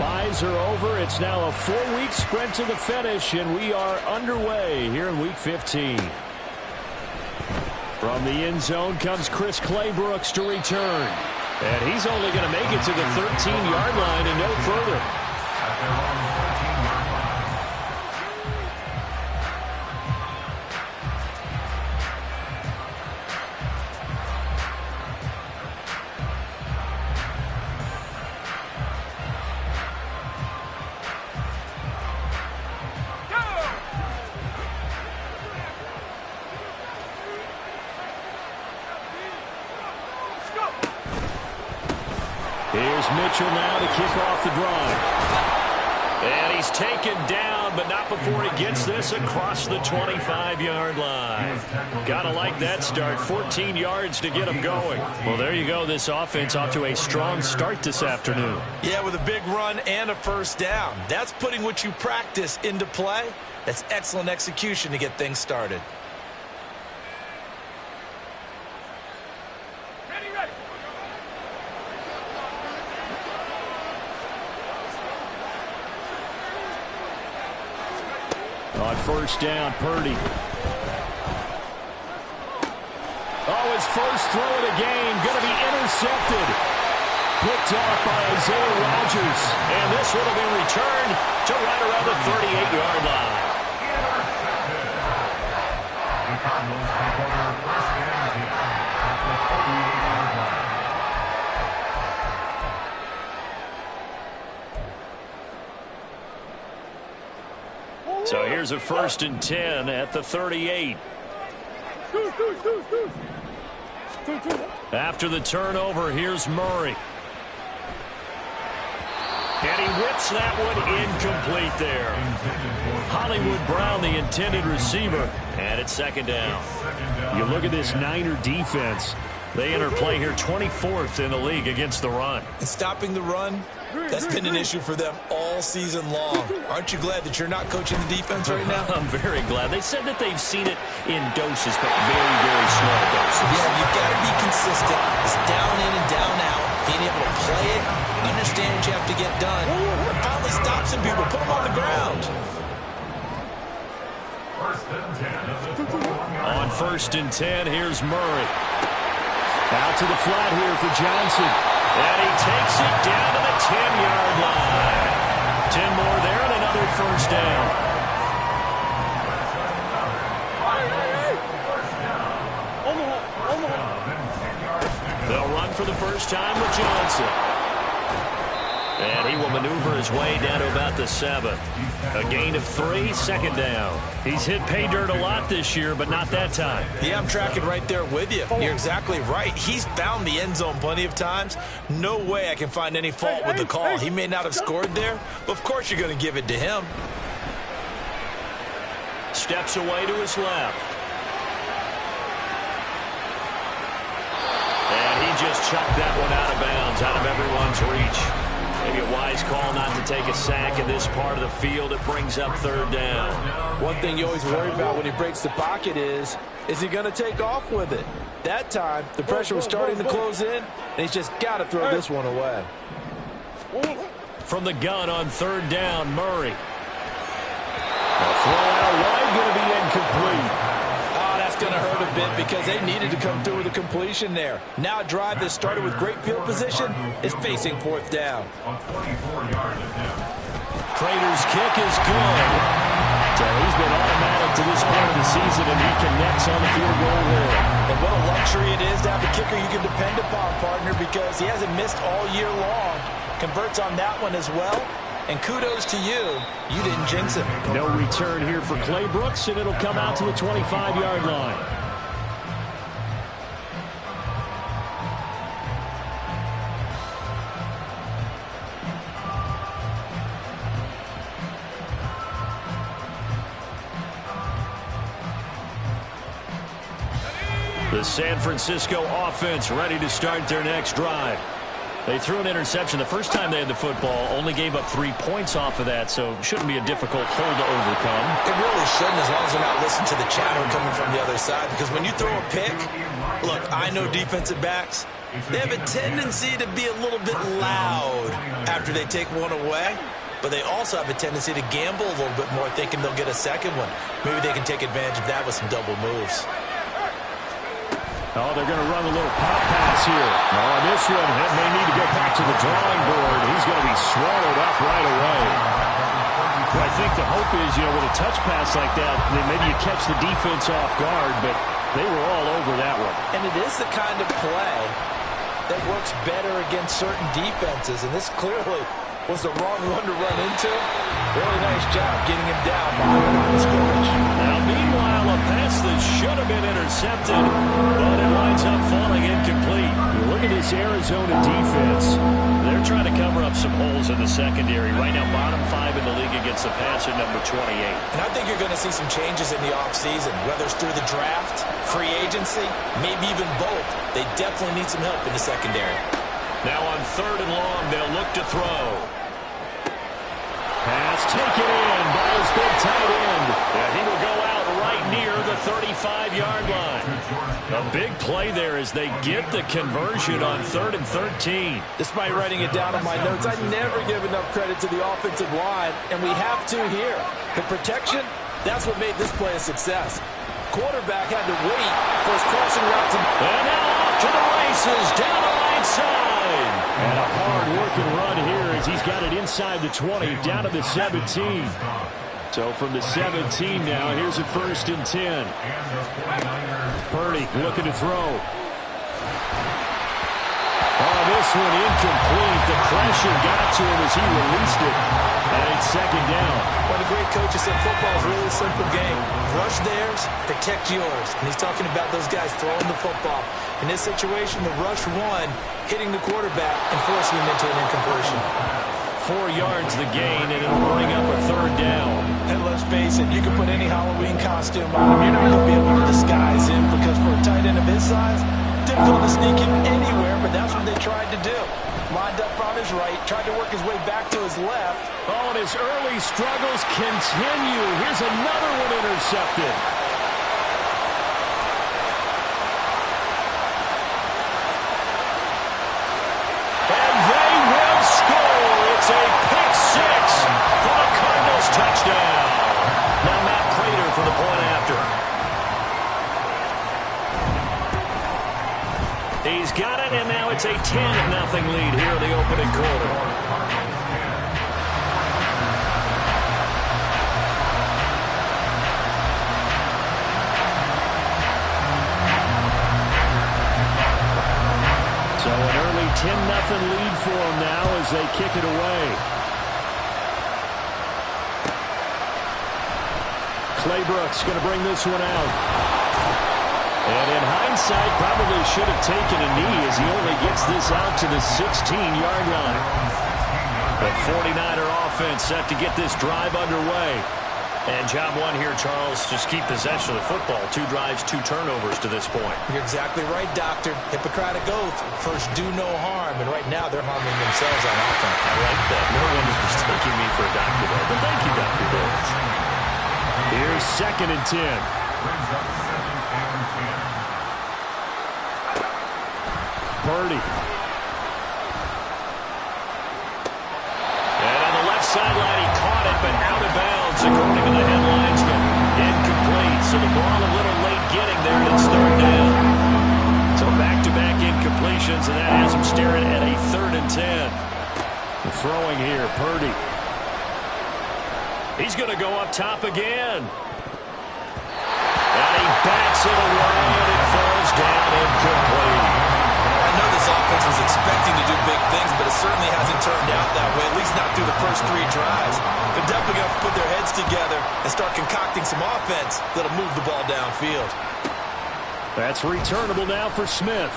Buys are over. It's now a 4-week sprint to the finish, and we are underway here in Week 15. From the end zone comes Chris Claybrooks to return. And he's only going to make it to the 13-yard line and no further. Here's Mitchell now to kick off the drive. And he's taken down, but not before he gets this across the 25-yard line. Gotta like that start. 14 yards to get him going. Well, there you go. This offense off to a strong start this afternoon. Yeah, with a big run and a first down. That's putting what you practice into play. That's excellent execution to get things started. On first down, Purdy. Oh, his first throw of the game going to be intercepted. Picked off by Isaiah Rodgers. And this one will be returned to right around the 38-yard line. So here's a 1st and 10 at the 38. After the turnover, here's Murray. And he whips that one incomplete there. Hollywood Brown, the intended receiver. And it's 2nd down. You look at this Niner defense. They enter play here 24th in the league against the run. And stopping the run, that's been an issue for them all season long. Aren't you glad that you're not coaching the defense right now? I'm very glad. They said that they've seen it in doses, but very, very small doses. Yeah, you've got to be consistent. It's down in and down out. Being able to play it, understand what you have to get done. And finally stop some people, put them on the ground. On 1st and 10, here's Murray. Out to the flat here for Johnson. And he takes it down to the 10-yard line. 10 more there and another first down. They'll run for the first time with Johnson. And he will maneuver his way down to about the 7. A gain of 3, 2nd down. He's hit pay dirt a lot this year, but not that time. Yeah, I'm tracking right there with you. You're exactly right. He's found the end zone plenty of times. No way I can find any fault with the call. He may not have scored there, but of course you're going to give it to him. Steps away to his left. And he just chucked that one out of bounds, out of everyone's reach. Maybe a wise call not to take a sack in this part of the field. It brings up 3rd down. One thing you always worry about when he breaks the pocket is he going to take off with it? That time, the pressure was starting to close in, and he's just got to throw this one away. From the gun on 3rd down, Murray. A throw out wide, going to be incomplete. Going to hurt a bit because they needed to come through with a completion there. Now a drive that started with great field position is facing 4th down. Prater's kick is good. So he's been automatic to this point of the season, and he connects on the field goal there. And what a luxury it is to have a kicker you can depend upon, partner, because he hasn't missed all year long. Converts on that one as well. And kudos to you. You didn't jinx it. No return here for Claybrooks, and it'll come out to the 25-yard line. The San Francisco offense ready to start their next drive. They threw an interception the first time they had the football, only gave up 3 points off of that, so shouldn't be a difficult hole to overcome. It really shouldn't, as long as they're not listening to the chatter coming from the other side, because when you throw a pick, look, I know defensive backs, they have a tendency to be a little bit loud after they take one away, but they also have a tendency to gamble a little bit more, thinking they'll get a second one. Maybe they can take advantage of that with some double moves. Oh, they're going to run a little pop pass here. Oh, this one may need to go back to the drawing board. He's going to be swallowed up right away. Well, I think the hope is, with a touch pass like that, then maybe you catch the defense off guard, but they were all over that one. And it is the kind of play that works better against certain defenses, and this clearly was the wrong one to run into. Really nice job getting him down behind the line of scrimmage. Now, meanwhile, a pass that should have been intercepted, but it winds up falling incomplete. Look at this Arizona defense. They're trying to cover up some holes in the secondary. Right now, bottom 5 in the league against the passer, number 28. And I think you're going to see some changes in the offseason, whether it's through the draft, free agency, maybe even both. They definitely need some help in the secondary. Now on 3rd and long, they'll look to throw. Pass taken in by his big tight end. And he will go out right near the 35-yard line. A big play there as they get the conversion on 3rd and 13. Despite writing it down on my notes, I never give enough credit to the offensive line, and we have to here. The protection, that's what made this play a success. Quarterback had to wait for his crossing route to... And now off to the races, down the right side. And a hard-working run here as he's got it inside the 20, down to the 17. So from the 17 now, here's a 1st and 10. Purdy looking to throw. Oh, this one incomplete. The pressure got to him as he released it. And it's 2nd down. One of the great coaches said football is really a simple game. Rush theirs, protect yours. And he's talking about those guys throwing the football. In this situation, the rush one, hitting the quarterback and forcing him into an incompletion. 4 yards the gain, and it'll bring up a 3rd down. And let's face it, you can put any Halloween costume on him. You're not going to be able to disguise him, because for a tight end of his size, difficult to sneak him anywhere, but that's what they tried to do. Lined up on his right, tried to work his way back to his left. Oh, and his early struggles continue. Here's another one intercepted. And they will score. It's a pick 6 for the Cardinals touchdown. Now Matt Prater for the point after. He's got it, and now it's a 10-0 lead here in the opening quarter. So an early 10-0 lead for them now as they kick it away. Claybrooks going to bring this one out. And in hindsight, probably should have taken a knee as he only gets this out to the 16-yard line. The 49er offense set to get this drive underway. And job one here, Charles, just keep possession of the football. 2 drives, 2 turnovers to this point. You're exactly right, Doctor. Hippocratic oath. First, do no harm. And right now, they're harming themselves on offense. I like that. No one is mistaking me for a doctor there. But thank you, Dr. Davis. Here's 2nd and 10. Purdy. And on the left sideline, he caught it, but out of bounds, according to the headlinesman. Incomplete, so the ball a little late getting there, and it's 3rd down. So back-to-back incompletions, and that has him staring at a 3rd and 10. The throwing here, Purdy. He's going to go up top again. And he backs it away, and it falls down incomplete. I know this offense was expecting to do big things, but it certainly hasn't turned out that way, at least not through the first 3 drives. They're definitely going to put their heads together and start concocting some offense that'll move the ball downfield. That's returnable now for Smith.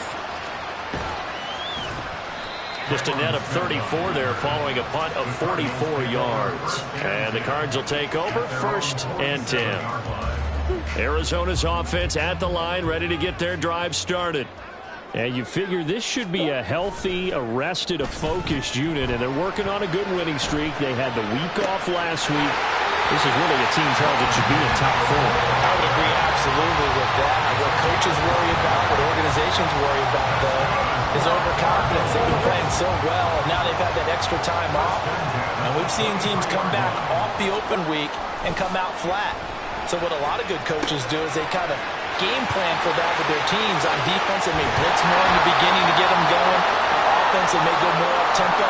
Just a net of 34 there following a punt of 44 yards. And the Cards will take over, 1st and 10. Arizona's offense at the line, ready to get their drive started. And you figure this should be a healthy, arrested, a focused unit, and they're working on a good winning streak. They had the week off last week. This is really a team, Charles, that should be in top 4. I would agree absolutely with that. What coaches worry about, what organizations worry about, though, is overconfidence. They've been playing so well, and now they've had that extra time off. And we've seen teams come back off the open week and come out flat. So what a lot of good coaches do is they kind of game plan for that with their teams. On defense, they may blitz more in the beginning to get them going. Offense, they may go more up-tempo.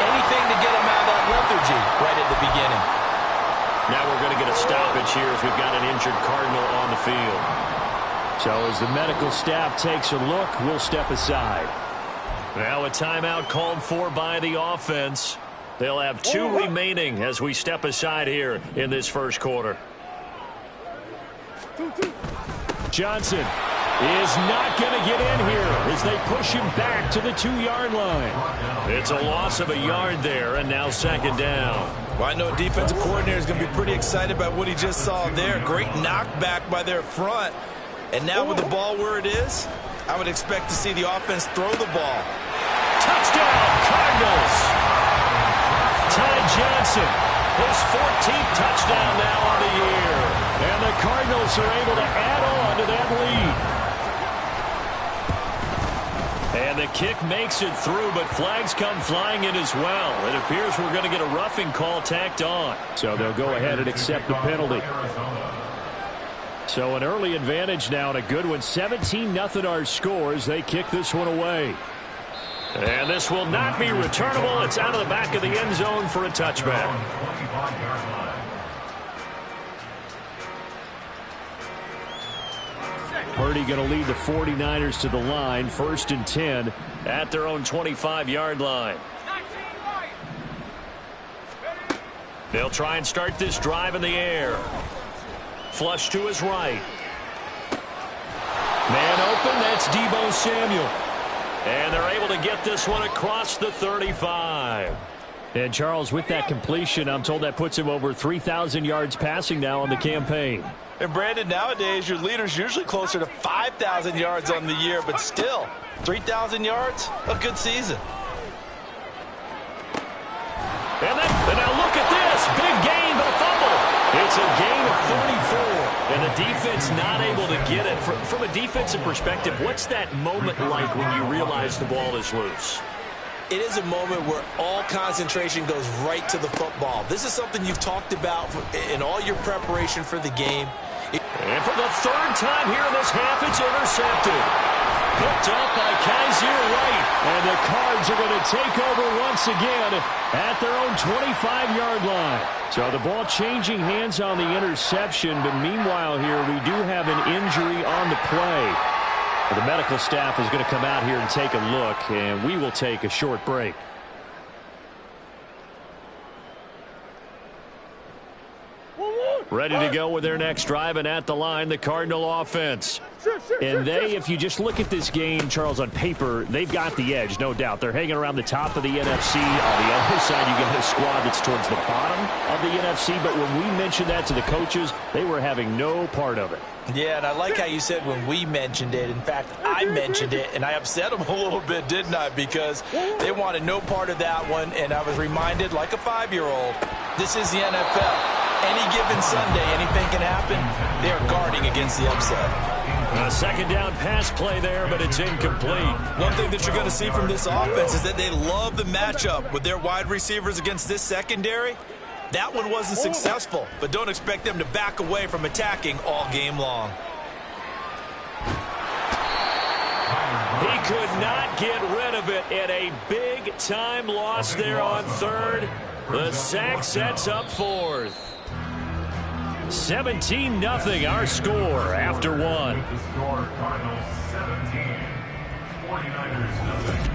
Anything to get them out of that lethargy right at the beginning. Now we're going to get a stoppage here as we've got an injured Cardinal on the field. So as the medical staff takes a look, we'll step aside. Now a timeout called for by the offense. They'll have 2 remaining as we step aside here in this first quarter. Johnson is not going to get in here as they push him back to the 2-yard line. It's a loss of a yard there, and now second down. Well, I know defensive coordinator is going to be pretty excited about what he just saw there. Great knockback by their front. And now with the ball where it is, I would expect to see the offense throw the ball. Touchdown, Cardinals! Ty Johnson, his 14th touchdown now on the year. And the Cardinals are able to add on to that lead. And the kick makes it through, but flags come flying in as well. It appears we're going to get a roughing call tacked on. So they'll go ahead and accept the penalty. So an early advantage now and a good one. 17-0 our score as they kick this one away. And this will not be returnable. It's out of the back of the end zone for a touchback. Purdy going to lead the 49ers to the line. 1st and 10 at their own 25-yard line. They'll try and start this drive in the air. Flush to his right. Man open, that's Deebo Samuel. And they're able to get this one across the 35. And Charles, with that completion, I'm told that puts him over 3,000 yards passing now on the campaign. And Brandon, nowadays your leader's usually closer to 5,000 yards on the year, but still, 3,000 yards, a good season. And now look at this, big gain, but a fumble. It's a gain of 34, and the defense not able to get it. From a defensive perspective, what's that moment like when you realize the ball is loose? It is a moment where all concentration goes right to the football. This is something you've talked about in all your preparation for the game. And for the 3rd time here in this half, it's intercepted. Picked up by Kaiser White. And the Cards are going to take over once again at their own 25-yard line. So the ball changing hands on the interception. But meanwhile here, we do have an injury on the play. The medical staff is going to come out here and take a look, and we will take a short break. Ready to go with their next drive, and at the line, the Cardinal offense. And if you just look at this game, Charles, on paper, they've got the edge, no doubt. They're hanging around the top of the NFC. On the other side, you get a squad that's towards the bottom of the NFC. But when we mentioned that to the coaches, they were having no part of it. Yeah, and I like how you said when we mentioned it. In fact, I mentioned it, and I upset them a little bit, didn't I? Because they wanted no part of that one, and I was reminded, like a 5-year-old, this is the NFL. Any given Sunday, anything can happen. They are guarding against the upset. A second down pass play there, but it's incomplete. One thing that you're going to see from this offense is that they love the matchup with their wide receivers against this secondary. That one wasn't successful, but don't expect them to back away from attacking all game long. He could not get rid of it, and a big-time loss there on 3rd. The sack sets up 4th. 17-0 our score after 1. The score, Cardinals 17, 49ers 0.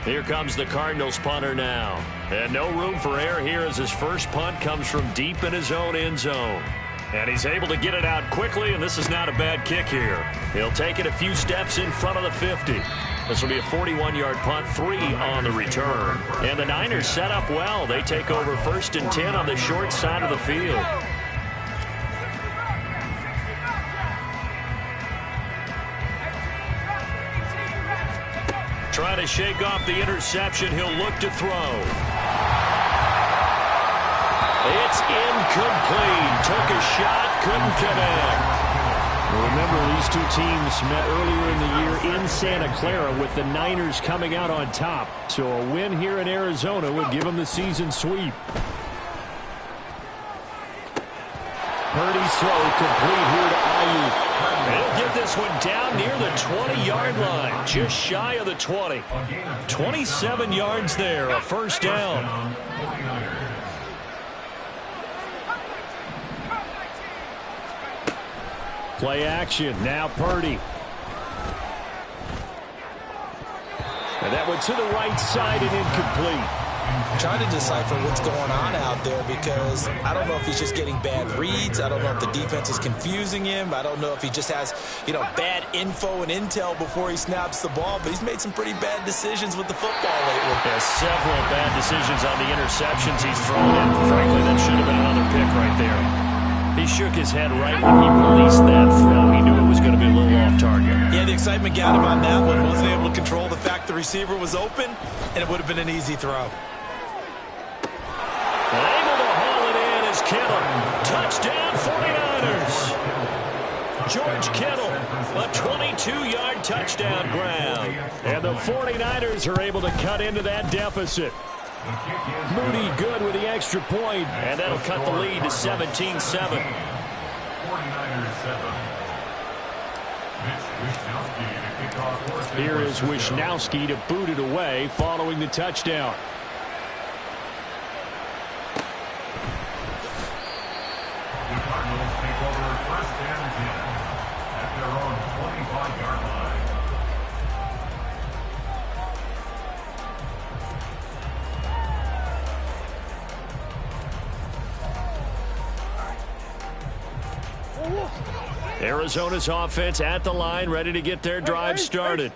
Here comes the Cardinals punter now. And no room for error here as his first punt comes from deep in his own end zone. And he's able to get it out quickly, and this is not a bad kick here. He'll take it a few steps in front of the 50. This will be a 41-yard punt, 3 on the return. And the Niners set up well. They take over 1st and 10 on the short side of the field. Trying to shake off the interception. He'll look to throw. It's incomplete. Took a shot, couldn't connect. Well, remember, these two teams met earlier in the year in Santa Clara with the Niners coming out on top. So a win here in Arizona would give them the season sweep. Purdy's throw complete here to Ayuk. They'll get this one down near the 20-yard line, just shy of the 20. 27 yards there, a first down. Play action, now Purdy. And that one to the right side and incomplete. Trying to decipher what's going on out there because I don't know if he's just getting bad reads. I don't know if the defense is confusing him. I don't know if he just has, bad info and intel before he snaps the ball. But he's made some pretty bad decisions with the football lately. There's several bad decisions on the interceptions he's thrown in. Frankly, that should have been another pick right there. He shook his head right when he released that throw. He knew it was going to be a little off target. Yeah, the excitement got him on that one. Wasn't able to control the fact the receiver was open, and it would have been an easy throw. Able to haul it in is Kittle. Touchdown 49ers. George Kittle, a 22-yard touchdown grab. And the 49ers are able to cut into that deficit. Moody good with the extra point. And that'll cut the lead to 17-7. 49ers 7. Here is Wishnowski to boot it away following the touchdown. The Cardinals take over 1st and 10 at their own 25-yard line. Arizona's offense at the line, ready to get their drive started.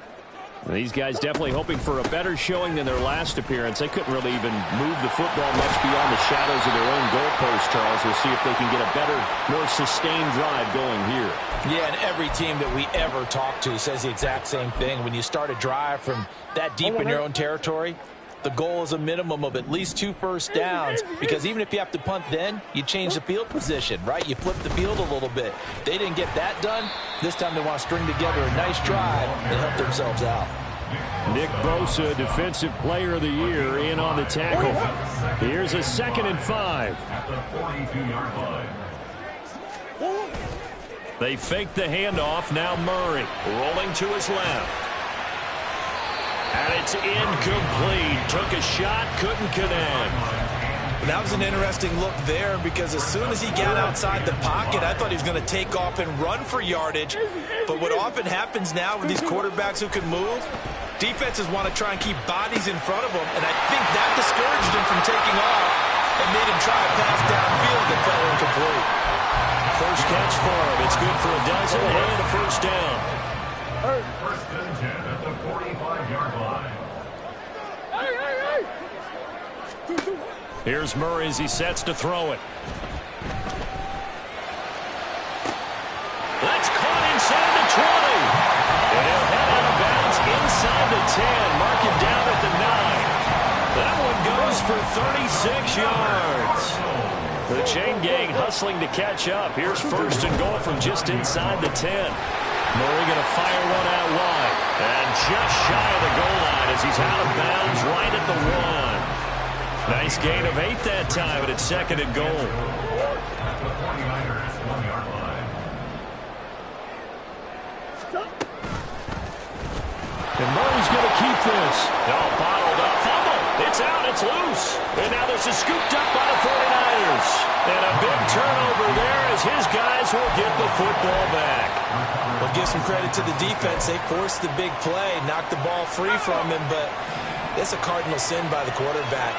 These guys definitely hoping for a better showing than their last appearance. They couldn't really even move the football much beyond the shadows of their own goalpost, Charles. We'll see if they can get a better, more sustained drive going here. Yeah, and every team that we ever talk to says the exact same thing. When you start a drive from that deep in your own territory, the goal is a minimum of at least 2 first downs, because even if you have to punt then, you change the field position, right? You flip the field a little bit. They didn't get that done. This time they want to string together a nice drive and help themselves out. Nick Bosa, Defensive Player of the Year, in on the tackle. Here's a 2nd and 5. At the 42-yard line. They fake the handoff. Now Murray rolling to his left. And it's incomplete. Took a shot, couldn't connect. That was an interesting look there because as soon as he got outside the pocket, I thought he was going to take off and run for yardage. But what often happens now with these quarterbacks who can move, defenses want to try and keep bodies in front of them, and I think that discouraged him from taking off and made him try a pass downfield that fell incomplete. First catch for him. It's good for a dozen and a first down. 1st and 10 at the 45-yard line. Here's Murray as he sets to throw it. That's caught inside the 20. And he'll head out of bounds inside the 10. Mark it down at the 9. That one goes for 36 yards. The chain gang hustling to catch up. Here's 1st and goal from just inside the 10. Murray going to fire one out wide. And just shy of the goal line as he's out of bounds right at the 1. Nice gain of 8 that time, but it's 2nd and goal. At the 49ers 1-yard line. And Murray's going to keep this. All bottled up. Fumble. It's out. It's loose. And now this is scooped up by the 49ers. And a big turnover there as his guys will get the football back. We'll give some credit to the defense. They forced the big play, knocked the ball free from him, but it's a cardinal sin by the quarterback.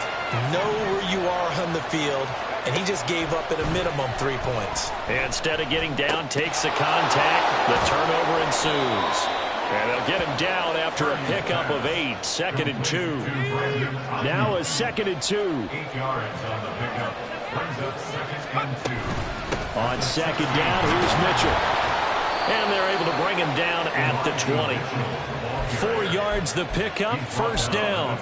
Know where you are on the field, and he just gave up at a minimum 3 points. And instead of getting down, takes the contact. The turnover ensues. And they'll get him down after a pickup of 8. 2nd and 2. Now a 2nd and 2. 8 yards on the pickup. Brings up 2nd and 2. On 2nd down, here's Mitchell. And they're able to bring him down at the 20. 4 yards the pickup, 1st down.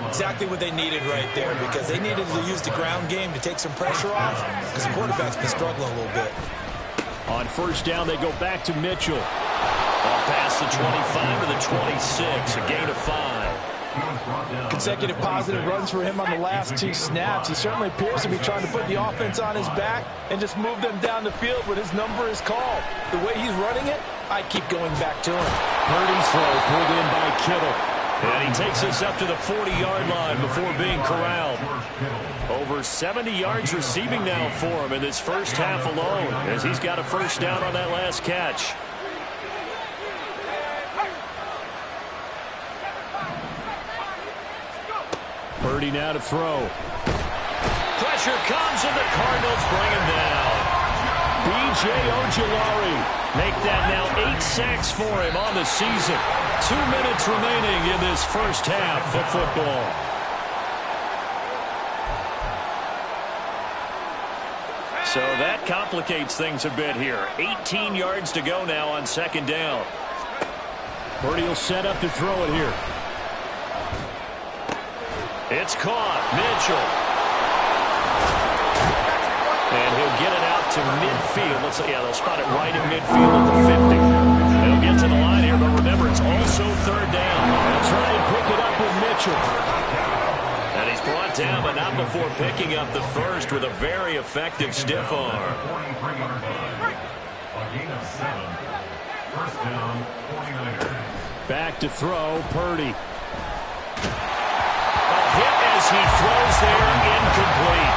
Exactly what they needed right there, because they needed to use the ground game to take some pressure off, because the quarterback's been struggling a little bit. On 1st down, they go back to Mitchell. Up past the 25 to the 26, a gain of 5. Consecutive positive runs for him on the last 2 snaps. He certainly appears to be trying to put the offense on his back and just move them down the field when his number is called. The way he's running it, I keep going back to him. Purdy's throw pulled in by Kittle. And he takes us up to the 40-yard line before being corralled. Over 70 yards receiving now for him in this first half alone, as he's got a 1st down on that last catch. Purdy now to throw. Pressure comes, and the Cardinals bring him down. B.J. Ojulari make that now 8 sacks for him on the season. 2 minutes remaining in this first half of football. So that complicates things a bit here. 18 yards to go now on 2nd down. Purdy will set up to throw it here. It's caught. Mitchell. And he'll get it out to midfield. Let's see. Yeah, they'll spot it right in midfield at the 50. They'll get to the line here, but remember, it's also 3rd down. They'll try and pick it up with Mitchell. And he's brought down, but not before picking up the 1st with a very effective stiff arm. 43-yard line. A gain of 7. 1st down, 49ers. Back to throw, Purdy. Hit as he throws there, incomplete.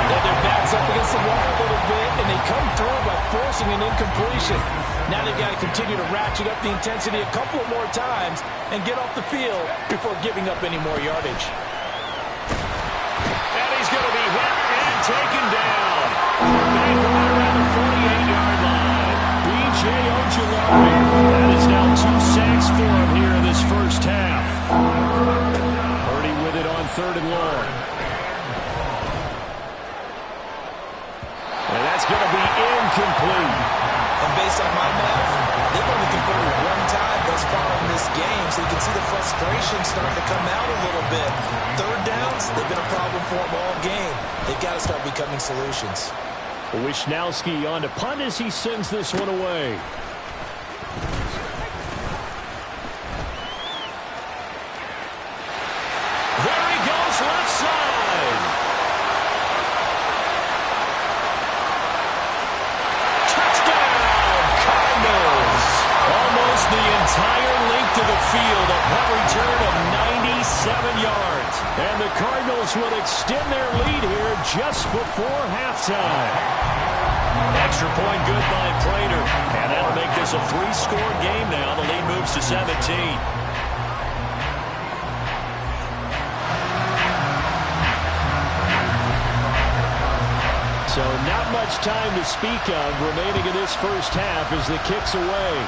Well, their back's up against the wall a little bit, and they come through by forcing an incompletion. Now they've got to continue to ratchet up the intensity a couple of more times and get off the field before giving up any more yardage. And he's going to be hit and taken down. Back right around the 48-yard line. B.J. Ojulari. That is now 2 sacks for him here in this first half. Purdy with it on 3rd and long. And that's going to be incomplete. And based on my math, they've only converted 1 time thus far in this game, so you can see the frustration starting to come out a little bit. 3rd downs, they've been a problem for them all game. They've got to start becoming solutions. Wishnowski on to punt as he sends this one away. There he goes, left side. Touchdown, Cardinals. Almost the entire length of the field. A punt return of 97 yards. And the Cardinals will extend their lead here just before halftime. Extra point good by Prater. And that'll make this a 3-score game now. The lead moves to 17. So not much time to speak of remaining in this first half as the kick's away.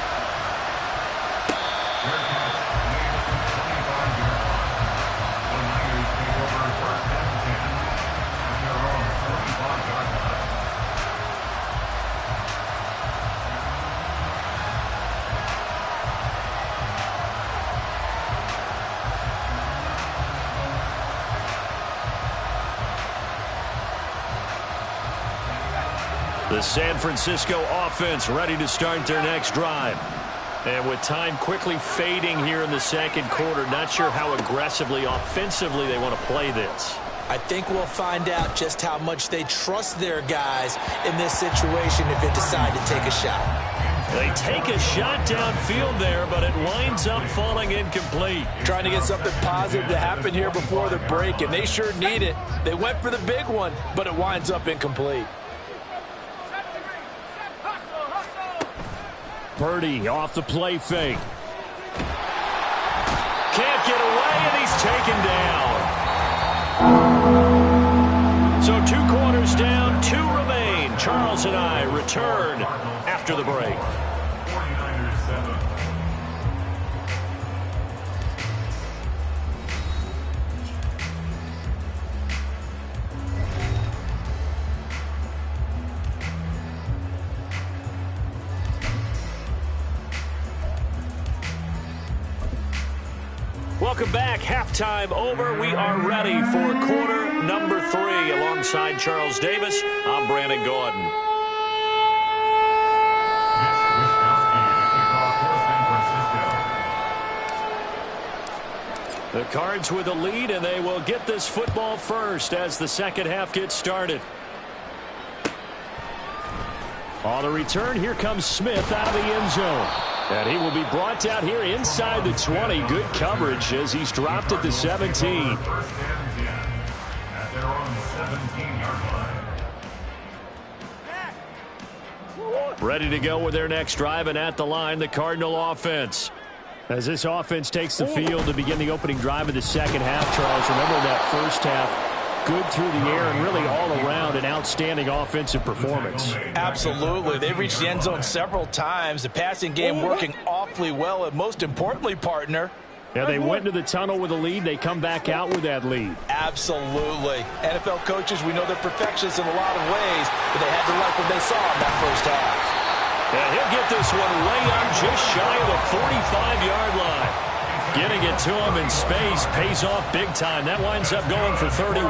The San Francisco offense ready to start their next drive. And with time quickly fading here in the 2nd quarter, not sure how aggressively, offensively they want to play this. I think we'll find out just how much they trust their guys in this situation if they decide to take a shot. They take a shot downfield there, but it winds up falling incomplete. Trying to get something positive to happen here before the break, and they sure need it. They went for the big one, but it winds up incomplete. Purdy off the play fake. Can't get away, and he's taken down. So 2 quarters down, 2 remain. Charles and I return after the break. 49ers 7. Welcome back. Halftime over. We are ready for quarter number 3. Alongside Charles Davis, I'm Brandon Gordon. The Cards with a lead, and they will get this football first as the second half gets started. On the return, here comes Smith out of the end zone. And he will be brought down here inside the 20. Good coverage as he's dropped at the 17. Ready to go with their next drive, and at the line, the Cardinal offense. As this offense takes the field to begin the opening drive of the second half, Charles, remember that first half, good through the air and really all around an outstanding offensive performance. Absolutely. They reached the end zone several times. The passing game working awfully well, and most importantly, partner, yeah, they went to the tunnel with a lead. They come back out with that lead. Absolutely. NFL coaches, we know they're perfectionists in a lot of ways, but they had to like what they saw in that first half. And he'll get this one way up just shy of the 45-yard line. Getting it to him in space pays off big time. That winds up going for 31.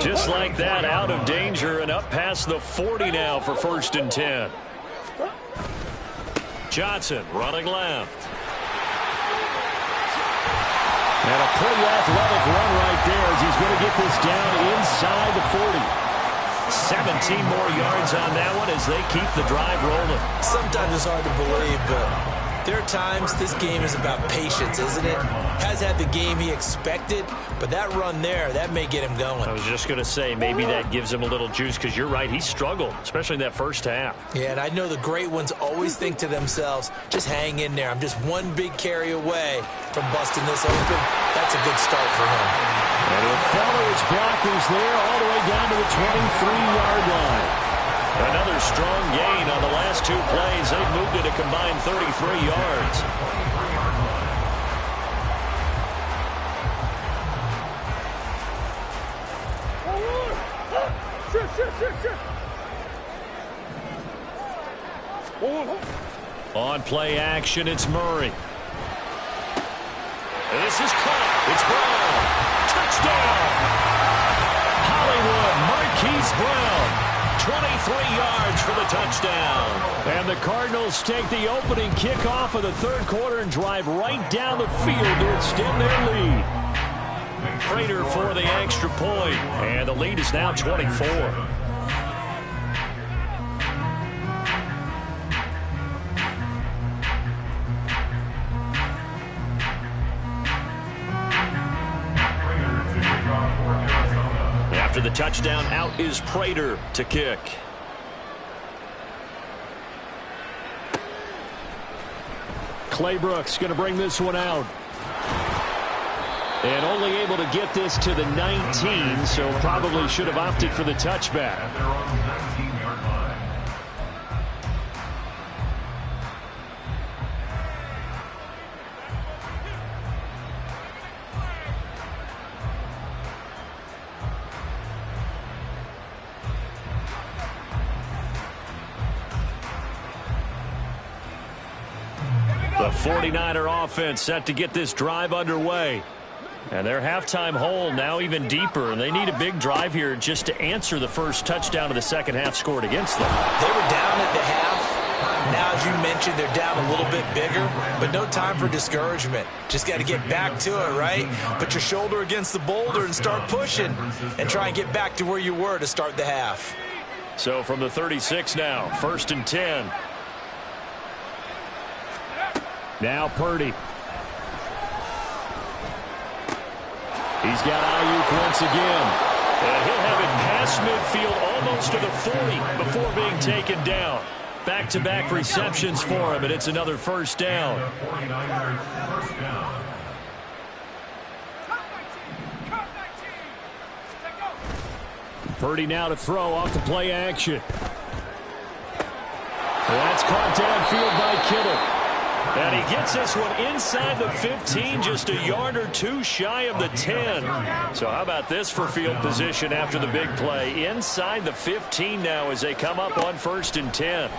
Just like that, out of danger and up past the 40 now for 1st and 10. Johnson running left. And a pretty athletic run right there as he's going to get this down inside the 40. 17 more yards on that one as they keep the drive rolling. Sometimes it's hard to believe, but there are times this game is about patience, isn't it? Has had the game he expected, but that run there, that may get him going. I was just going to say, maybe that gives him a little juice because you're right, he struggled, especially in that first half. Yeah, and I know the great ones always think to themselves, just hang in there. I'm just one big carry away from busting this open. That's a good start for him. And he'll follow his blockers there all the way down to the 23-yard line. Another strong gain on the last 2 plays. They've moved it a combined 33 yards. On play action, it's Murray. This is caught. It's Brown. Touchdown! Hollywood, Marquise Brown. 23 yards for the touchdown. And the Cardinals take the opening kickoff of the third quarter and drive right down the field to extend their lead. Prater for the extra point. And the lead is now 24. After the touchdown, out is Prater to kick. Claybrooks going to bring this one out. And only able to get this to the 19, so probably should have opted for the touchback. The 49er offense set to get this drive underway. And their halftime hole now even deeper. And they need a big drive here just to answer the first touchdown of the second half scored against them. They were down at the half. Now, as you mentioned, they're down a little bit bigger, but no time for discouragement. Just got to get back to it, right? Put your shoulder against the boulder and start pushing and try and get back to where you were to start the half. So from the 36 now, 1st and 10. Now Purdy. He's got Ayuk once again. And he'll have it past midfield almost to the 40 before being taken down. Back-to-back receptions for him, and it's another first down. Purdy now to throw off the play action. That's caught downfield by Kittle. And he gets this one inside the 15, just a yard or two shy of the 10. So how about this for field position after the big play? Inside the 15 now as they come up on 1st and 10.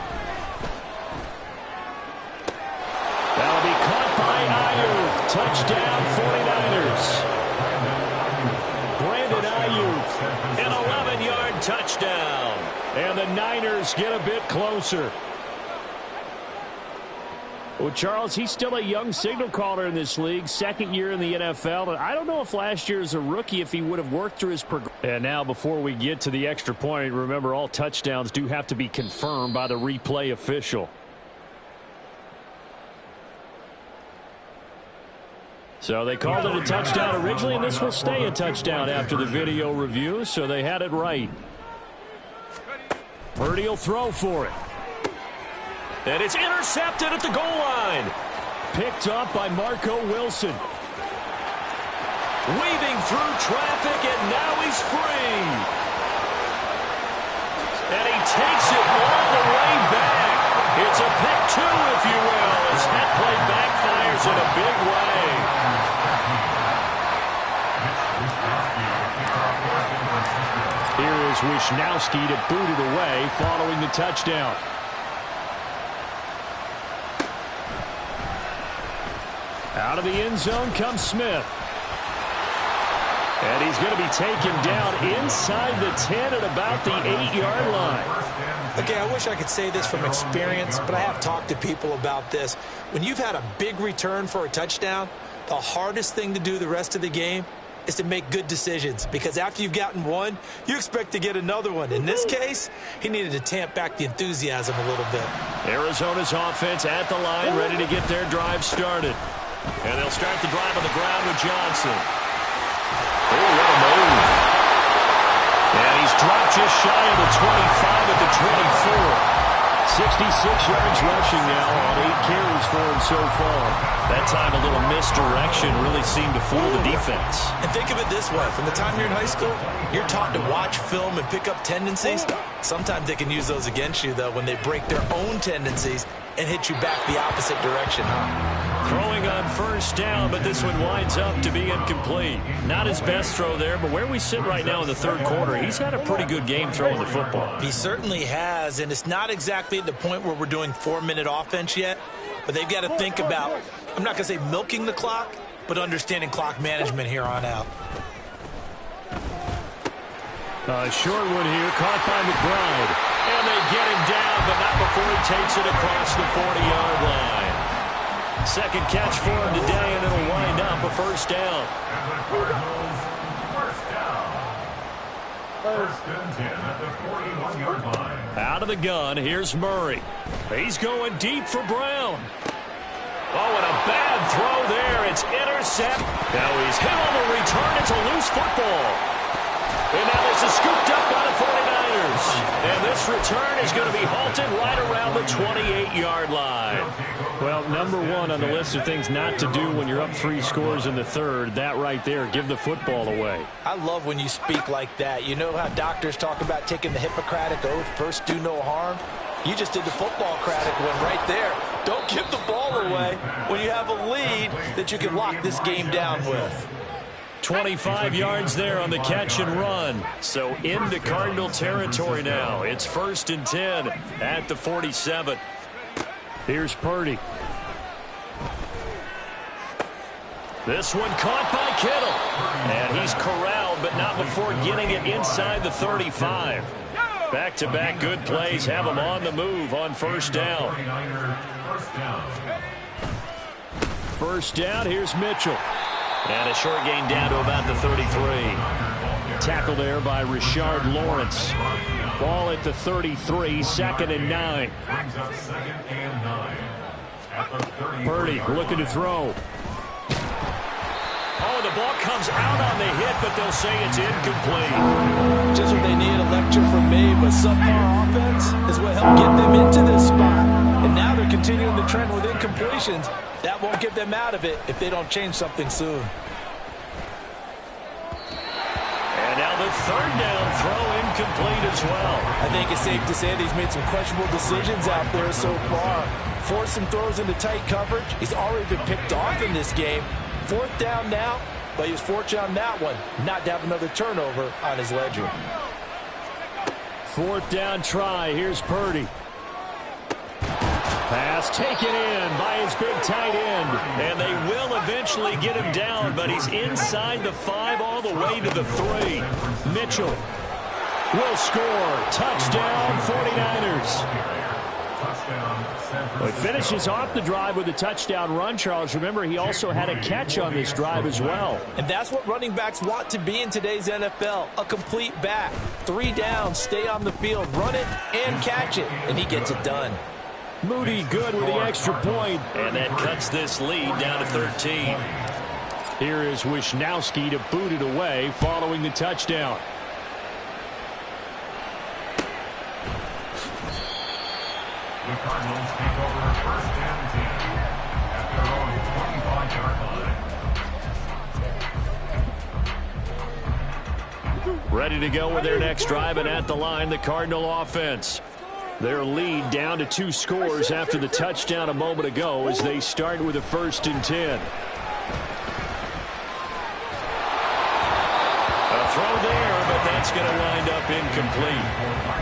Touchdown, 49ers. Brandon Ayuk, an 11-yard touchdown. And the Niners get a bit closer. Well, Charles, he's still a young signal caller in this league, second year in the NFL. And I don't know if last year as a rookie, if he would have worked through his progression. And now before we get to the extra point, remember all touchdowns do have to be confirmed by the replay official. So they called it a touchdown originally, and this will stay a touchdown after the video review, so they had it right. Purdy will throw for it. And it's intercepted at the goal line. Picked up by Marco Wilson. Weaving through traffic, and now he's free. And he takes it all the way back. It's a pick two, if you will, as that play backfires in a big way. Here is Wisnowski to boot it away following the touchdown. Out of the end zone comes Smith. And he's going to be taken down inside the 10 at about the 8-yard line. Okay, I wish I could say this from experience, but I have talked to people about this. When you've had a big return for a touchdown, the hardest thing to do the rest of the game is to make good decisions, because after you've gotten one, you expect to get another one. In this case, he needed to tamp back the enthusiasm a little bit. Arizona's offense at the line, ready to get their drive started. And they'll start the drive on the ground with Johnson. Oh, what a move. And he's dropped just shy of the 25 at the 24. 66 yards rushing now on 8 carries for him so far. That time a little misdirection really seemed to fool the defense. And think of it this way. From the time you're in high school, you're taught to watch film and pick up tendencies. Sometimes they can use those against you, though, when they break their own tendencies and hit you back the opposite direction, Throwing on first down, but this one winds up to be incomplete. Not his best throw there, but where we sit right now in the third quarter, he's had a pretty good game throwing the football. He certainly has, and it's not exactly at the point where we're doing 4-minute offense yet, but they've got to think about, I'm not going to say milking the clock, but understanding clock management here on out. Short one here, caught by McBride. And they get him down, but not before he takes it across the 40-yard line. Second catch for him today, and it'll wind up a first down. First and 10 at the 41-yard line. Out of the gun, here's Murray. He's going deep for Brown. Oh, and a bad throw there. It's intercept. Now he's hit on the return. It's a loose football. And now this is scooped up by the 49ers. And this return is going to be halted right around the 28-yard line. Well, number one on the list of things not to do when you're up 3 scores in the third, that right there, give the football away. I love when you speak like that. You know how doctors talk about taking the Hippocratic Oath, first do no harm? You just did the football-cratic one right there. Don't give the ball away when you have a lead that you can lock this game down with. 25 yards there on the catch and run. So into Cardinal territory now. It's first and 10 at the 47. Here's Purdy. This one caught by Kittle. And he's corralled, but not before getting it inside the 35. Back-to-back good plays have him on the move on first down. First down, here's Mitchell. And a short gain down to about the 33. Tackle there by Rashard Lawrence. Ball at the 33, second and 9. Purdy looking to throw. Oh, the ball comes out on the hit, but they'll say it's incomplete. Just what they need, a lecture from me, but subpar offense is what helped get them into this spot. And now they're continuing the trend with incompletions. That won't get them out of it if they don't change something soon. And now the third down throw incomplete as well. I think it's safe to say that he's made some questionable decisions out there so far. Forced some throws into tight coverage. He's already been picked off in this game. Fourth down now, but he was fortunate on that one not to have another turnover on his ledger. Fourth down try. Here's Purdy. Pass taken in by his big tight end. And they will eventually get him down, but he's inside the 5 all the way to the 3. Mitchell will score. Touchdown, 49ers. Well, he finishes off the drive with a touchdown run, Charles. Remember, he also had a catch on this drive as well. And that's what running backs want to be in today's NFL, a complete back. 3 down, stay on the field, run it, and catch it. And he gets it done. Moody good with the extra point. And that cuts this lead down to 13. Here is Wisnowski to boot it away following the touchdown. The Cardinals take over first and 10 at their own 25-yard line. Ready to go with their next drive, and at the line, the Cardinal offense. Their lead down to 2 scores after the touchdown a moment ago as they start with a 1st and 10. A throw there, but that's going to wind up incomplete.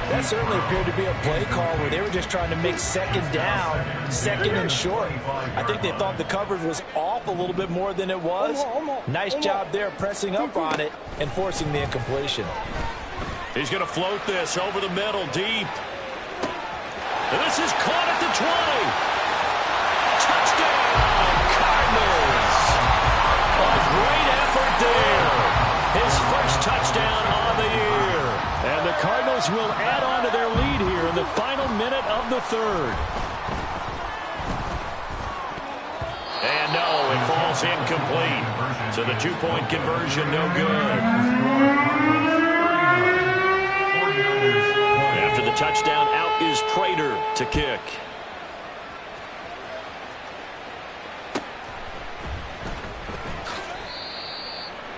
That certainly appeared to be a play call where they were just trying to make second down, second and short. I think they thought the coverage was off a little bit more than it was. Nice job there pressing up on it and forcing the incompletion. He's going to float this over the middle, deep. And this is caught at the 20. Touchdown, Cardinals. A great effort there. His first touchdown on the year. And the Cardinals will add on to their lead here in the final minute of the 3rd. And no, it falls incomplete. So the 2-point conversion, no good. After the touchdown, out is Prater to kick.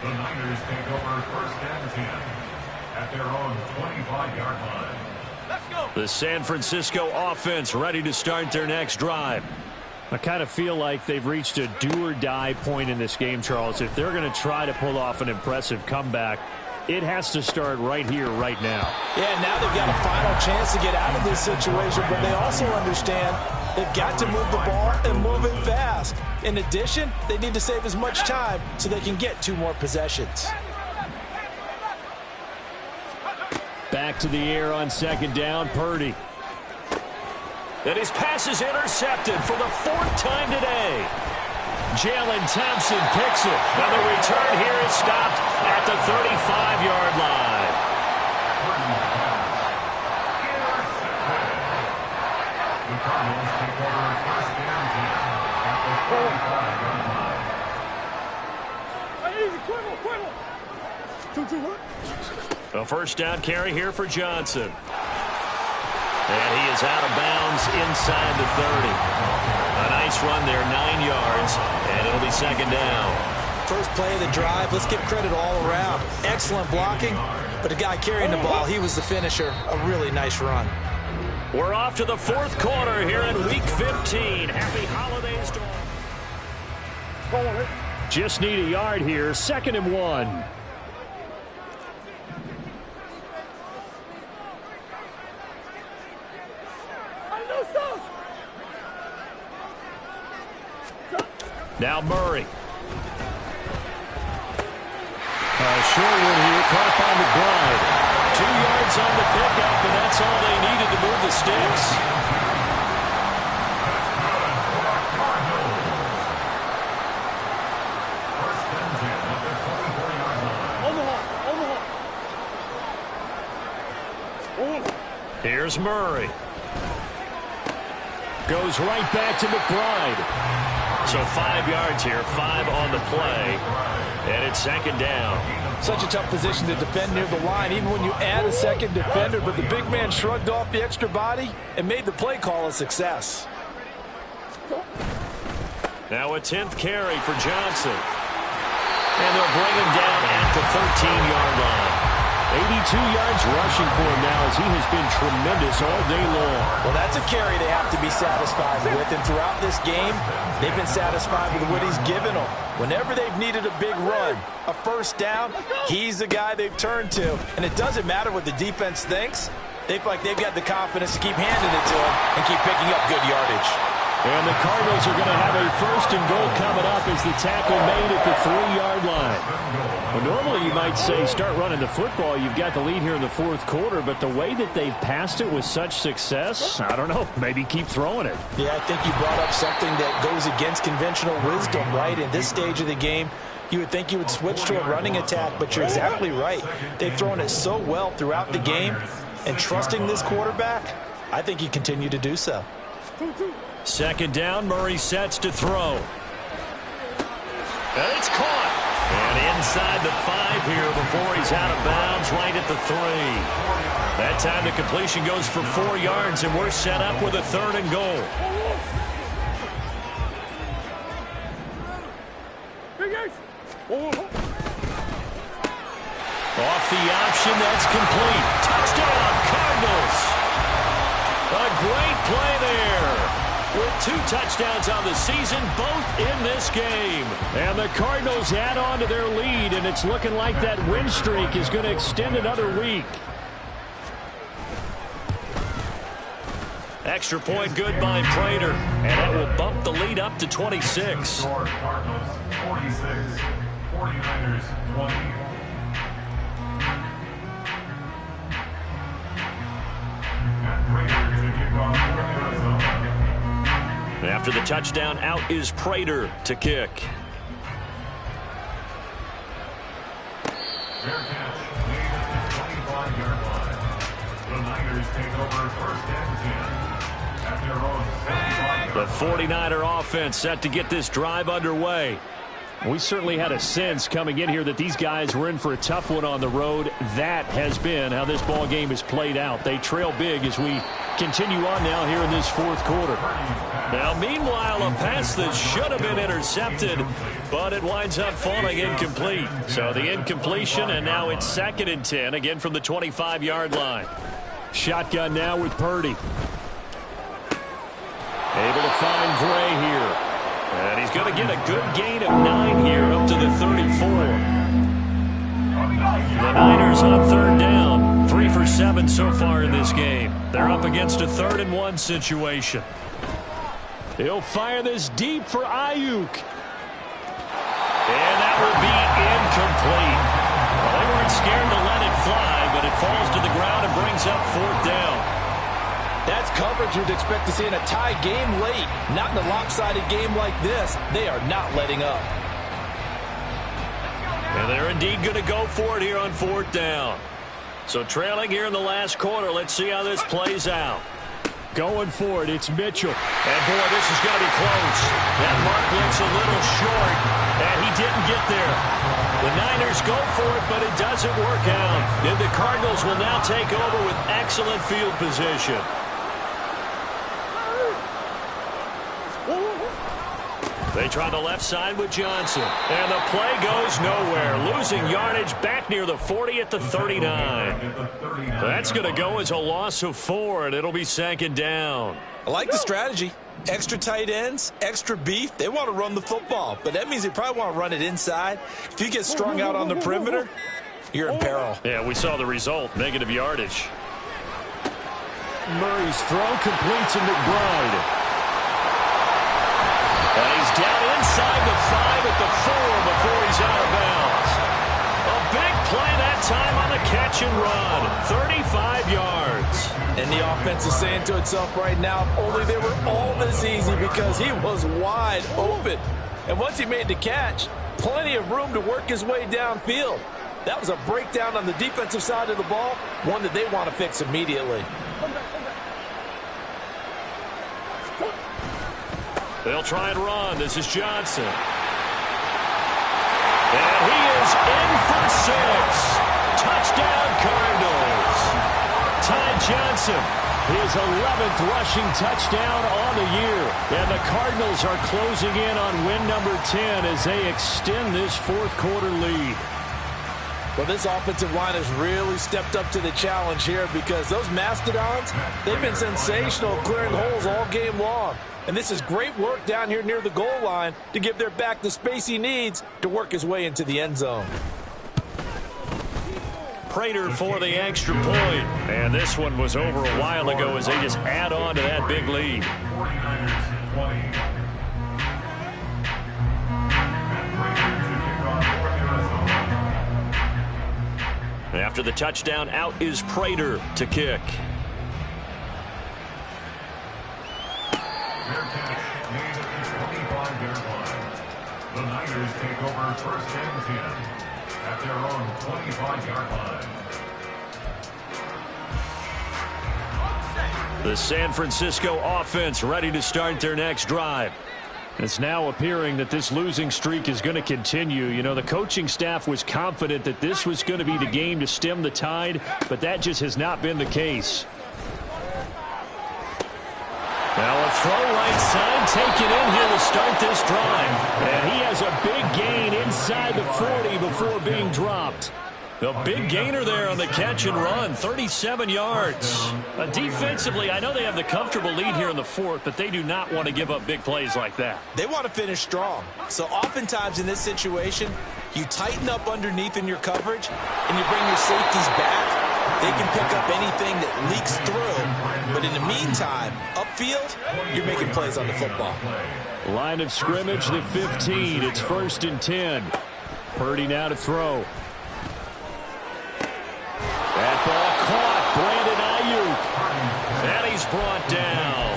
The Niners take over first and 10 at their own 25-yard line. Let's go. The San Francisco offense ready to start their next drive. I kind of feel like they've reached a do-or-die point in this game, Charles. If they're going to try to pull off an impressive comeback, it has to start right here, right now. Yeah, now they've got a final chance to get out of this situation, but they also understand they've got to move the ball and move it fast. In addition, they need to save as much time so they can get 2 more possessions. Back to the air on 2nd down, Purdy. And his pass is intercepted for the 4th time today. Jalen Thompson picks it. And the return here is stopped at the 35-yard line. The Cardinals take over first and 10 at the 35-yard line. A first down carry here for Johnson. And he is out of bounds inside the 30. A nice run there, 9 yards, and it'll be 2nd down. First play of the drive, let's give credit all around. Excellent blocking, but the guy carrying the ball, he was the finisher. A really nice run. We're off to the 4th quarter here in Week 15. Happy holidays to all. Just need a yard here, 2nd and 1. Now Murray. Short one here, caught by McBride. 2 yards on the pickup, and that's all they needed to move the sticks. Here's Murray. Goes right back to McBride. So 5 yards here, 5 on the play, and it's 2nd down. Such a tough position to defend near the line, even when you add a second defender, but the big man shrugged off the extra body and made the play call a success. Now a 10th carry for Johnson. And they'll bring him down at the 13-yard line. 82 yards rushing for him now as he has been tremendous all day long. Well, that's a carry they have to be satisfied with, and throughout this game, they've been satisfied with what he's given them. Whenever they've needed a big run, a first down, he's the guy they've turned to. And it doesn't matter what the defense thinks. They feel like they've got the confidence to keep handing it to him and keep picking up good yardage. And the Cardinals are going to have a 1st and goal coming up as the tackle made at the 3-yard line. Well, normally you might say start running the football. You've got the lead here in the 4th quarter, but the way that they've passed it with such success, I don't know, maybe keep throwing it. Yeah, I think you brought up something that goes against conventional wisdom, right? In this stage of the game, you would think you would switch to a running attack, but you're exactly right. They've thrown it so well throughout the game, and trusting this quarterback, I think you continue to do so. 2nd down, Murray sets to throw. And it's caught. And inside the 5 here before he's out of bounds, right at the 3. That time the completion goes for 4 yards, and we're set up with a 3rd and goal. Off the option, that's complete. Touchdown, Cardinals. A great play there. With 2 touchdowns on the season, both in this game. And the Cardinals add on to their lead, and it's looking like that win streak is going to extend another week. Extra point good by Prater, and that will bump the lead up to 26. Cardinals 46, 49ers 20. After the touchdown, out is Prater to kick. Fair catch, made at the 25-yard line. The Niners take over 1st and 10 at their own 45-yard line. The 49er offense set to get this drive underway. We certainly had a sense coming in here that these guys were in for a tough one on the road. That has been how this ball game has played out. They trail big as we continue on now here in this 4th quarter. Now, meanwhile, a pass that should have been intercepted, but it winds up falling incomplete. So the incompletion, and now it's 2nd and 10, again from the 25-yard line. Shotgun now with Purdy. Able to find Gray here. And he's going to get a good gain of 9 here up to the 34. The Niners on 3rd down. 3 for 7 so far in this game. They're up against a 3rd and 1 situation. He'll fire this deep for Ayuk. And that will be incomplete. Well, they weren't scared to let it fly, but it falls to the ground and brings up 4th down. That's coverage you'd expect to see in a tie game late. Not in a lopsided game like this. They are not letting up. And they're indeed going to go for it here on 4th down. So trailing here in the last quarter. Let's see how this plays out. Going for it, it's Mitchell. And boy, this is going to be close. That mark looks a little short, and he didn't get there. The Niners go for it, but it doesn't work out. And the Cardinals will now take over with excellent field position. They try the left side with Johnson. And the play goes nowhere. Losing yardage back near the 40 at the 39. That's going to go as a loss of 4, and it'll be 2nd down. I like the strategy. Extra tight ends, extra beef. They want to run the football, but that means they probably want to run it inside. If you get strung out on the perimeter, you're in peril. Yeah, we saw the result. Negative yardage. Murray's throw completes to McBride. And he's down inside the 5 at the 4 before he's out of bounds. A big play that time on the catch and run. 35 yards. And the offense is saying to itself right now, only they were all this easy because he was wide open. And once he made the catch, plenty of room to work his way downfield. That was a breakdown on the defensive side of the ball, one that they want to fix immediately. They'll try and run. This is Johnson. And he is in for 6. Touchdown, Cardinals. Ty Johnson, his 11th rushing touchdown on the year. And the Cardinals are closing in on win number 10 as they extend this 4th quarter lead. Well, this offensive line has really stepped up to the challenge here because those Mastodons, they've been sensational clearing holes all game long. And this is great work down here near the goal line to give their back the space he needs to work his way into the end zone. Prater for the extra point. And this one was over a while ago as they just add on to that big lead. 49ers 20. After the touchdown, out is Prater to kick. Their catch made at the 25-yard line. The Niners take over first and 10 at their own 25-yard line. The San Francisco offense ready to start their next drive. It's now appearing that this losing streak is going to continue. You know, the coaching staff was confident that this was going to be the game to stem the tide, but that just has not been the case. Now a throw right side taken in here to start this drive. And he has a big gain inside the 40 before being dropped. The big gainer there on the catch and run, 37 yards. Defensively, I know they have the comfortable lead here in the fourth, but they do not want to give up big plays like that. They want to finish strong. So oftentimes in this situation, you tighten up underneath in your coverage, and you bring your safeties back. They can pick up anything that leaks through. But in the meantime, upfield, you're making plays on the football. Line of scrimmage, the 15. It's 1st and 10. Purdy now to throw. That ball caught. Brandon Ayuk. And he's brought down.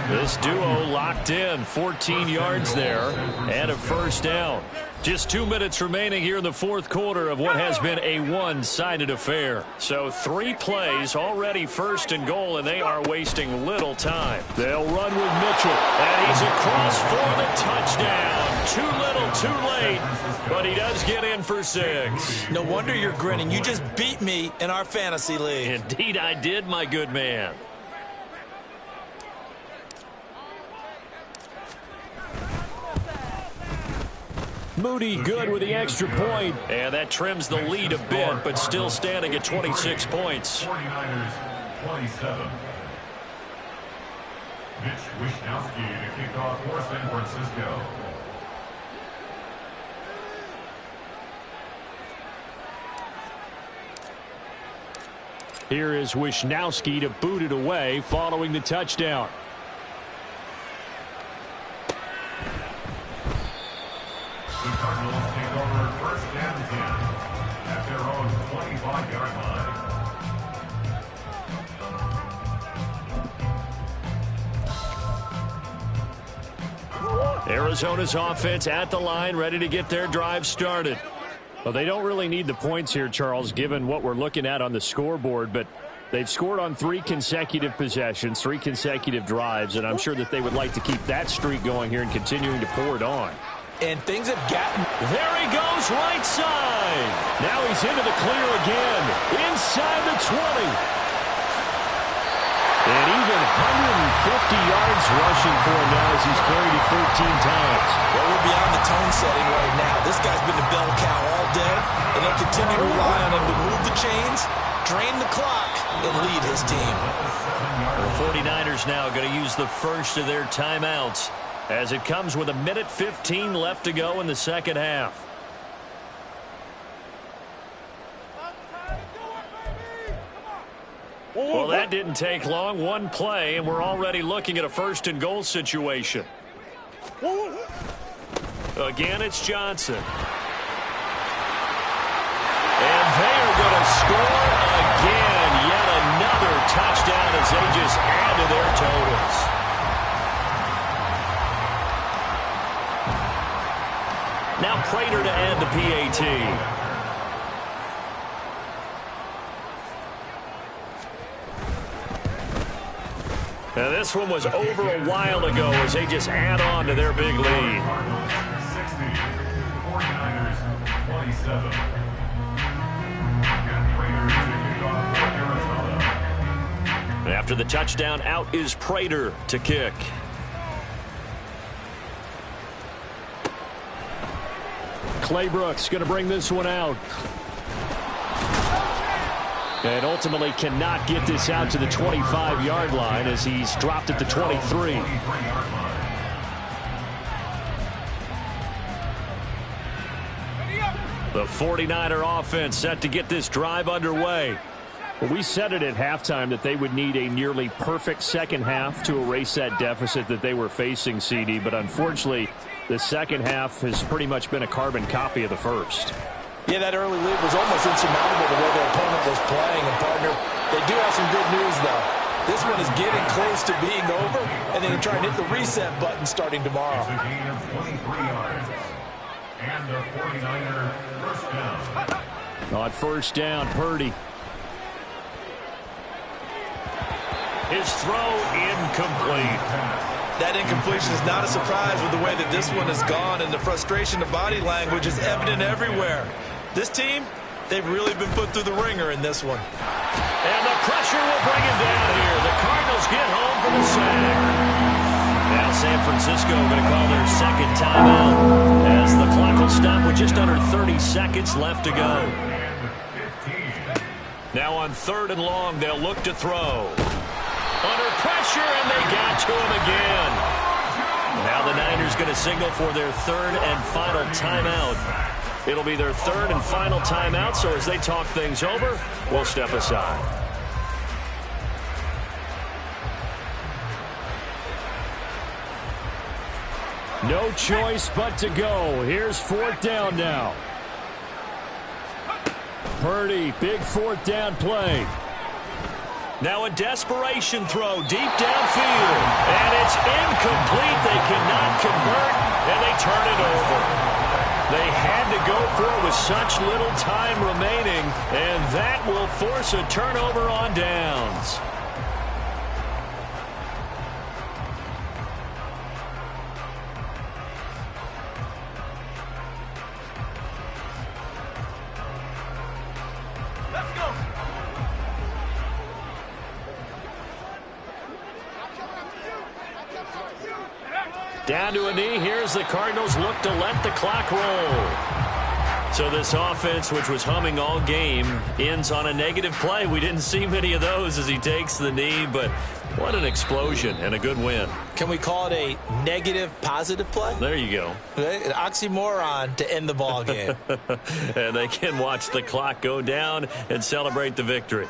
This duo locked in. 14 yards there and a first down. Just 2 minutes remaining here in the fourth quarter of what has been a one-sided affair. So 3 plays, already 1st and goal, and they are wasting little time. They'll run with Mitchell, and he's across for the touchdown. Too little, too late, but he does get in for 6. No wonder you're grinning. You just beat me in our fantasy league. Indeed I did, my good man. Moody good with the extra point. And that trims the lead a bit, but still standing at 26 points. 49ers 27. Mitch Wishnowsky to kick off for San Francisco. Here is Wishnowsky to boot it away following the touchdown. The Cardinals take over first and 10 at their own 25-yard line. Arizona's offense at the line, ready to get their drive started. Well, they don't really need the points here, Charles, given what we're looking at on the scoreboard, but they've scored on 3 consecutive possessions, 3 consecutive drives, and I'm sure that they would like to keep that streak going here and continuing to pour it on. And things have gotten... There he goes, right side. Now he's into the clear again. Inside the 20. And even 150 yards rushing for him now as he's carried it 13 times. Well, we're beyond the tone setting right now. This guy's been the bell cow all day, and they'll continue to rely on him to move the chains, drain the clock, and lead his team. The 49ers now going to use the first of their timeouts, as it comes with 1:15 left to go in the second half. Well, that didn't take long. One play, and we're already looking at a 1st and goal situation. Again, it's Johnson. And they are going to score again. Yet another touchdown as they just add to their totals. Now Prater to add the PAT. Now this one was over a while ago as they just add on to their big lead. 60, 49ers 27. And after the touchdown, out is Prater to kick. Claybrooks going to bring this one out. And ultimately cannot get this out to the 25-yard line as he's dropped at the 23. The 49er offense set to get this drive underway. Well, we said it at halftime that they would need a nearly perfect second half to erase that deficit that they were facing, CD. But unfortunately, the second half has pretty much been a carbon copy of the first. Yeah, that early lead was almost insurmountable the way their opponent was playing. And, partner, they do have some good news, though. This one is getting close to being over, and they're going to try and hit the reset button starting tomorrow. It's a gain of 23 yards. And the 49er first down. On first down, Purdy. His throw incomplete. That incompletion is not a surprise with the way that this one has gone, and the frustration of body language is evident everywhere. This team, they've really been put through the ringer in this one. And the pressure will bring him down here. The Cardinals get home for the sack. Now San Francisco going to call their second timeout as the clock will stop with just under 30 seconds left to go. Now on 3rd and long, they'll look to throw. Under pressure, and they got to him again. Now the Niners going to signal for their 3rd and final timeout. It'll be their 3rd and final timeout, so as they talk things over, we'll step aside. No choice but to go. Here's 4th down now. Purdy, big 4th down play. Now a desperation throw deep downfield. And it's incomplete. They cannot convert, and they turn it over. They had to go for it with such little time remaining, and that will force a turnover on downs. Down to a knee. Here's the Cardinals look to let the clock roll. So this offense, which was humming all game, ends on a negative play. We didn't see many of those as he takes the knee, but what an explosion and a good win. Can we call it a negative positive play? There you go. An oxymoron to end the ball game. And they can watch the clock go down and celebrate the victory.